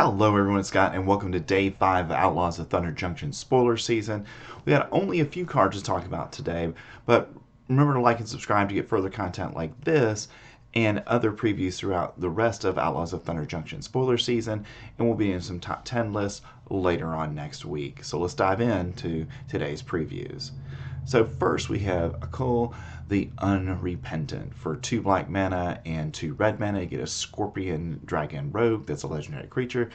Hello everyone, it's Scott, and welcome to Day 5 of Outlaws of Thunder Junction spoiler season. We got only a few cards to talk about today, but remember to like and subscribe to get further content like this and other previews throughout the rest of Outlaws of Thunder Junction spoiler season, and we'll be in some top 10 lists later on next week. So let's dive into today's previews. So first we have Akul the Unrepentant. For 2 black mana and 2 red mana, you get a Scorpion Dragon Rogue that's a legendary creature.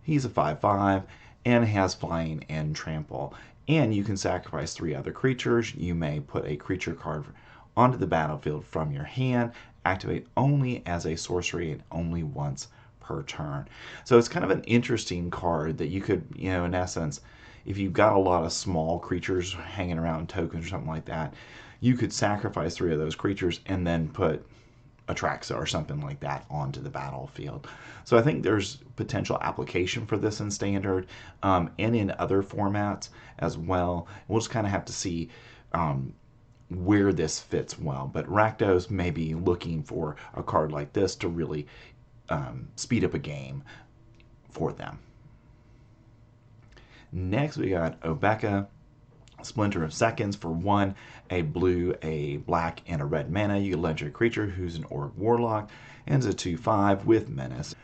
He's a 5/5 and has flying and trample. And you can sacrifice 3 other creatures. You may put a creature card onto the battlefield from your hand, activate only as a sorcery and only once per turn. So it's kind of an interesting card that you could, in essence, if you've got a lot of small creatures hanging around, tokens or something like that, you could sacrifice 3 of those creatures and then put Atraxa or something like that onto the battlefield. So I think there's potential application for this in Standard and in other formats as well. We'll just kind of have to see where this fits well. But Rakdos may be looking for a card like this to really speed up a game for them. Next, we got Obeka, Splinter of Seconds. For 1, a blue, a black, and a red mana. You get a legendary creature who's an Orc Warlock and is a 2/5 with Menace.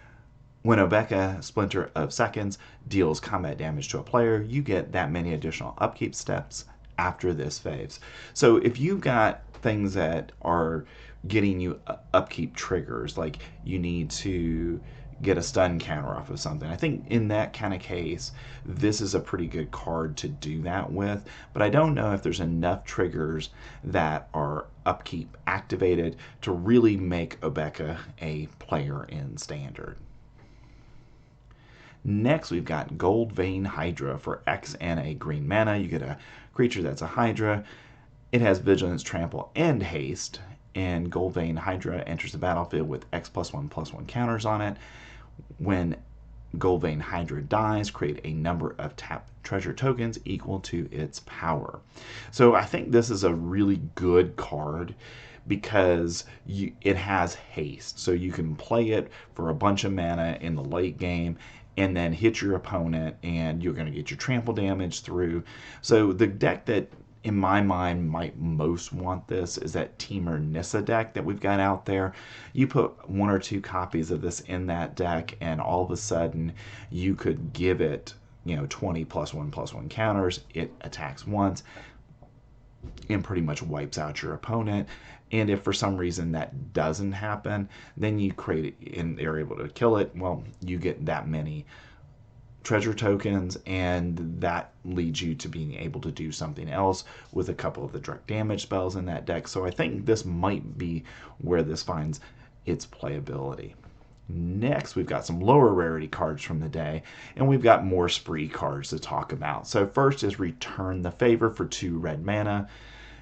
When Obeka, Splinter of Seconds, deals combat damage to a player, you get that many additional upkeep steps after this phase. So if you've got things that are getting you upkeep triggers, like you need to get a stun counter off of something, I think in that kind of case, this is a pretty good card to do that with. But I don't know if there's enough triggers that are upkeep activated to really make Obeka a player in Standard. Next, we've got Goldvein Hydra. For X and a green mana, you get a creature that's a Hydra. It has Vigilance, Trample, and Haste. And Goldvein Hydra enters the battlefield with X+1/+1 counters on it. When Goldvein Hydra dies, create a number of tapped treasure tokens equal to its power. So I think this is a really good card because it has haste. So you can play it for a bunch of mana in the late game and then hit your opponent and you're going to get your trample damage through. So the deck that in my mind might most want this is that Temur Nissa deck that we've got out there. You put 1 or 2 copies of this in that deck and all of a sudden you could give it 20 +1/+1 counters. It attacks once and pretty much wipes out your opponent. And if for some reason that doesn't happen, then you create it and they're able to kill it. Well, you get that many treasure tokens, and that leads you to being able to do something else with a couple of the direct damage spells in that deck. So I think this might be where this finds its playability. Next, we've got some lower rarity cards from the day, and we've got more spree cards to talk about. So first is Return the Favor. For 2 red mana,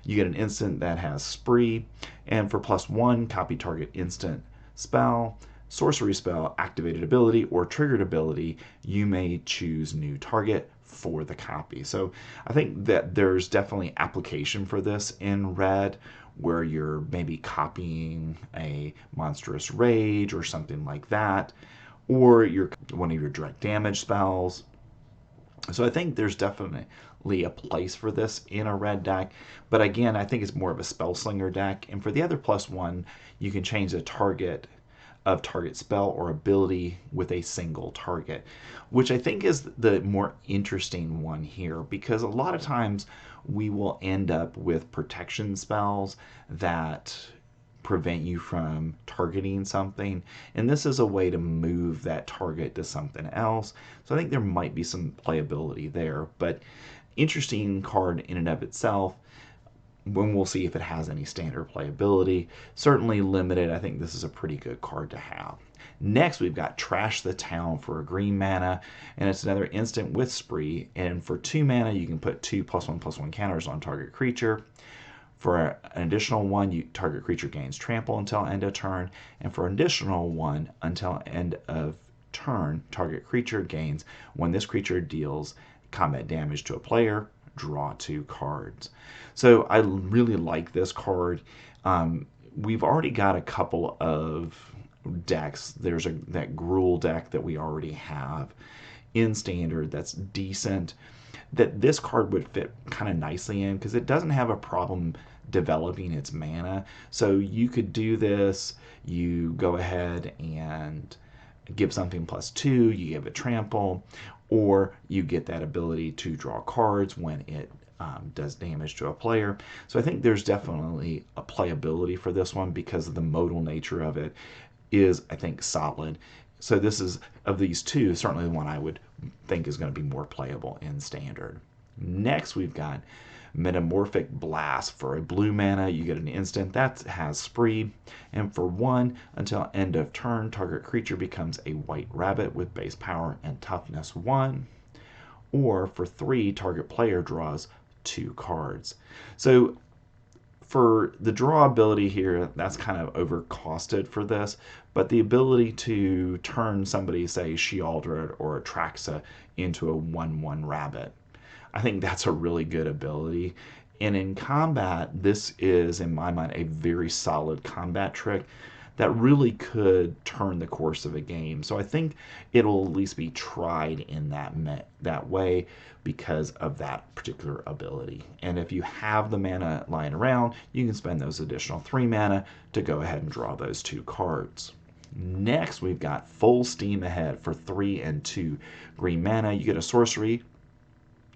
you get an instant that has spree, and for +1, copy target instant spell, sorcery spell, activated ability, or triggered ability. You may choose new target for the copy. So I think that there's definitely application for this in red, where you're maybe copying a monstrous rage or something like that, or you're one of your direct damage spells. So I think there's definitely a place for this in a red deck, but again, I think it's more of a spell slinger deck. And for the other +1, you can change the target of target spell or ability with a single target, which I think is the more interesting one here, because a lot of times we will end up with protection spells that prevent you from targeting something, and this is a way to move that target to something else. So I think there might be some playability there, but interesting card in and of itself. When we'll see if it has any standard playability. Certainly limited. I think this is a pretty good card to have. Next, we've got Trash the Town. For a green mana, and it's another instant with spree. And for 2 mana, you can put 2 +1/+1 counters on target creature. For an additional 1, target creature gains trample until end of turn. And for an additional 1, until end of turn, target creature gains, when this creature deals combat damage to a player, draw 2 cards. So I really like this card. We've already got a couple of decks. There's that Gruul deck that we already have in Standard that's decent, that this card would fit kind of nicely in because it doesn't have a problem developing its mana. So you could do this, you go ahead and give something +2, you give it trample, or you get that ability to draw cards when it does damage to a player. So I think there's definitely a playability for this one because of the modal nature of it is, I think, solid. So this is, of these two, certainly the one I would think is going to be more playable in Standard. Next, we've got Metamorphic Blast. For a blue mana, you get an instant that has Spree, and for 1, until end of turn, target creature becomes a white rabbit with base power and toughness 1. Or for 3, target player draws 2 cards. So for the draw ability here, that's kind of overcosted for this, but the ability to turn somebody, say Sheoldred or Atraxa, into a 1/1 rabbit, I think that's a really good ability. And in combat, this is, in my mind, a very solid combat trick that really could turn the course of a game. So I think it'll at least be tried in that way because of that particular ability. And if you have the mana lying around, you can spend those additional 3 mana to go ahead and draw those 2 cards. Next, we've got Full Steam Ahead. For 3 and 2 green mana, you get a sorcery.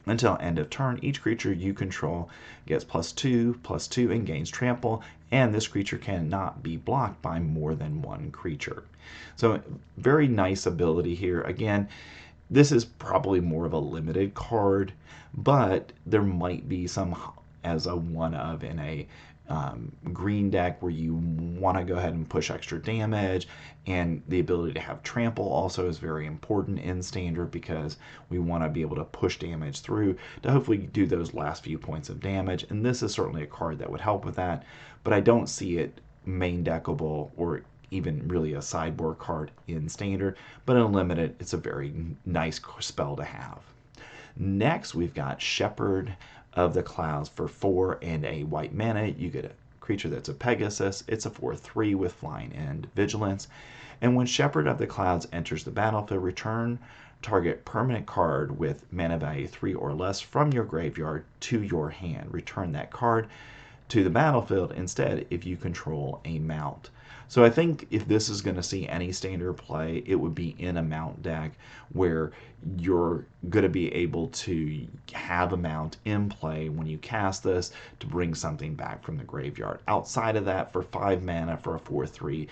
Until end of turn, each creature you control gets +2/+2 and gains trample, and this creature cannot be blocked by more than 1 creature. So very nice ability here. Again, this is probably more of a limited card, but there might be some as a one of in a green deck where you want to go ahead and push extra damage, and the ability to have trample also is very important in Standard because we want to be able to push damage through to hopefully do those last few points of damage, and this is certainly a card that would help with that, but I don't see it main deckable or even really a sideboard card in Standard, but in Limited it's a very nice spell to have. Next, we've got Shepherd of the Clouds. For 4 and a white mana, you get a creature that's a Pegasus. It's a 4/3 with flying and vigilance. And when Shepherd of the Clouds enters the battlefield, return target permanent card with mana value 3 or less from your graveyard to your hand. Return that card to the battlefield instead if you control a mount. So I think if this is going to see any Standard play, it would be in a mount deck where you're going to be able to have a mount in play when you cast this to bring something back from the graveyard. Outside of that, for 5 mana for a 4/3,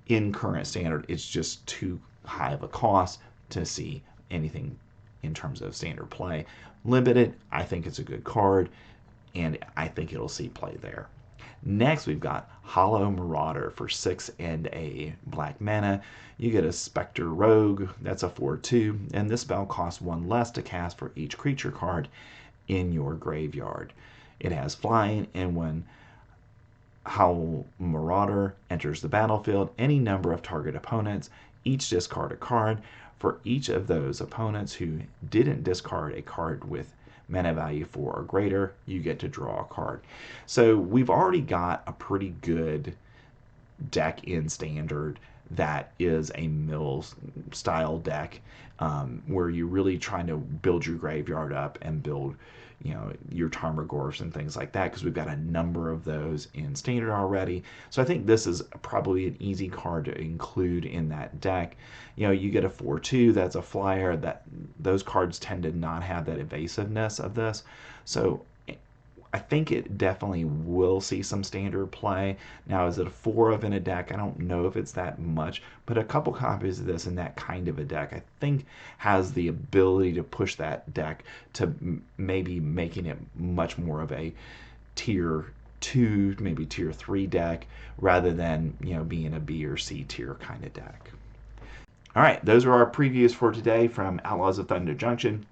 in current Standard, it's just too high of a cost to see anything in terms of Standard play. Limited, I think it's a good card, and I think it'll see play there. Next, we've got Hollow Marauder. For 6 and a black mana, you get a Spectre Rogue. That's a 4/2, and this spell costs 1 less to cast for each creature card in your graveyard. It has flying, and when Hollow Marauder enters the battlefield, any number of target opponents each discard a card. For each of those opponents who didn't discard a card with mana value 4 or greater, you get to draw a card. So we've already got a pretty good deck in Standard that is a Mills style deck, where you're really trying to build your graveyard up and build your Tarmogoyfs and things like that, because we've got a number of those in Standard already. So I think this is probably an easy card to include in that deck. You get a 4/2, that's a flyer. Those cards tend to not have that evasiveness of this. So I think it definitely will see some Standard play. Now, is it a 4 of in a deck? I don't know if it's that much, but a couple copies of this in that kind of a deck, I think, has the ability to push that deck to maybe making it much more of a tier 2, maybe tier 3 deck, rather than being a B or C tier kind of deck. All right, those are our previews for today from Outlaws of Thunder Junction.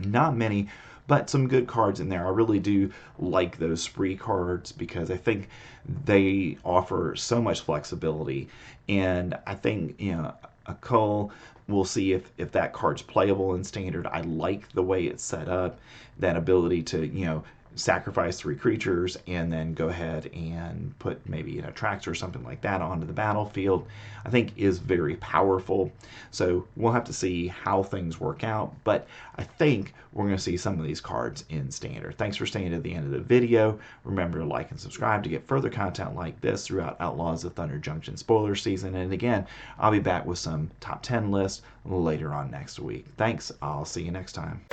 Not many, but some good cards in there. I really do like those spree cards because I think they offer so much flexibility, and I think Akul, we'll see if that card's playable in Standard. I like the way it's set up, that ability to sacrifice 3 creatures and then go ahead and put maybe an attractor or something like that onto the battlefield, I think is very powerful. So we'll have to see how things work out, but I think we're going to see some of these cards in Standard. Thanks for staying to the end of the video. Remember to like and subscribe to get further content like this throughout Outlaws of Thunder Junction spoiler season. And again, I'll be back with some top 10 lists later on next week. Thanks. I'll see you next time.